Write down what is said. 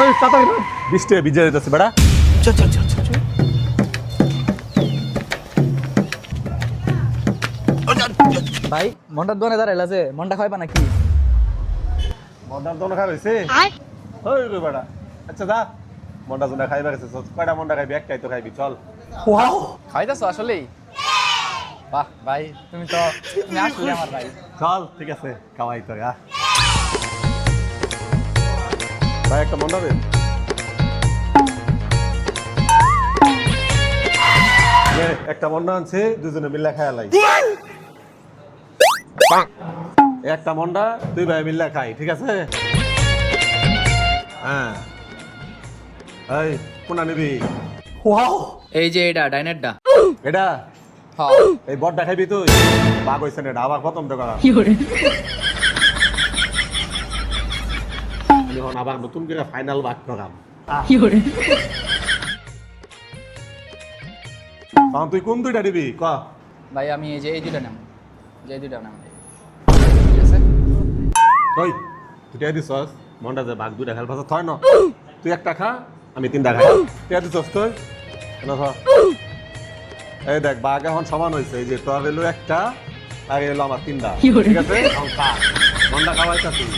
ওই তাড়াতাড়ি বৃষ্টি ভিজে যেতেছে বেটা। চল চল চল চল চল। ভাই মন্ডার দোকানে দাঁড়াইলা যে মন্ডা খাইবা নাকি? মন্ডার দোকানে খাই হয়েছে ওই রে বেটা। আচ্ছা দা মন্ডা জোনা খাইবা গেছে কয়টা মন্ডা খাইবি? একটাই তো খাইবি, চল। ওয়াও খাইতাছো আসলেই? বাহ ভাই তুমি আসলে আমার ভাই। চল ঠিক আছে, খাওয়াই তো ভাই একটা মন্ডা দেন। একটা মন্ডা আনছে, দুজনে মিল্লা খাই লাই। একটা মন্ডা দুই ভাই মিল্লা খাই, ঠিক আছে? হ্যাঁ এই কোনটা নিবি? ওয়াও এই যে এটা ডাইনারটা। এটা হ্যাঁ এই বড়টা খাইবি তুই? বাঘ হইছে না এটা, আবার প্রথম টাকা এখন আবার নতুন করে ফাইনাল বাঘ প্রোগ্রাম। তখন তুই কোন দুইটা নিবি ক? ভাই আমি এই যে এই দুইটা নাম, যে এই দুইটা নাম ঠিক আছে? তুই তুই দিছস মন্ডা যে বাঘ দুইটা খেল পাচ্ছ থয় না, তুই একটা খা আমি তিনটা খাই। তুই দিছস তুই কেন খা? এই দেখ বাঘ এখন সমান হয়েছে, এই যে তোর এলো একটা আর এলো আমার তিনটা, ঠিক আছে? মন্ডা খাওয়াইতা তুই।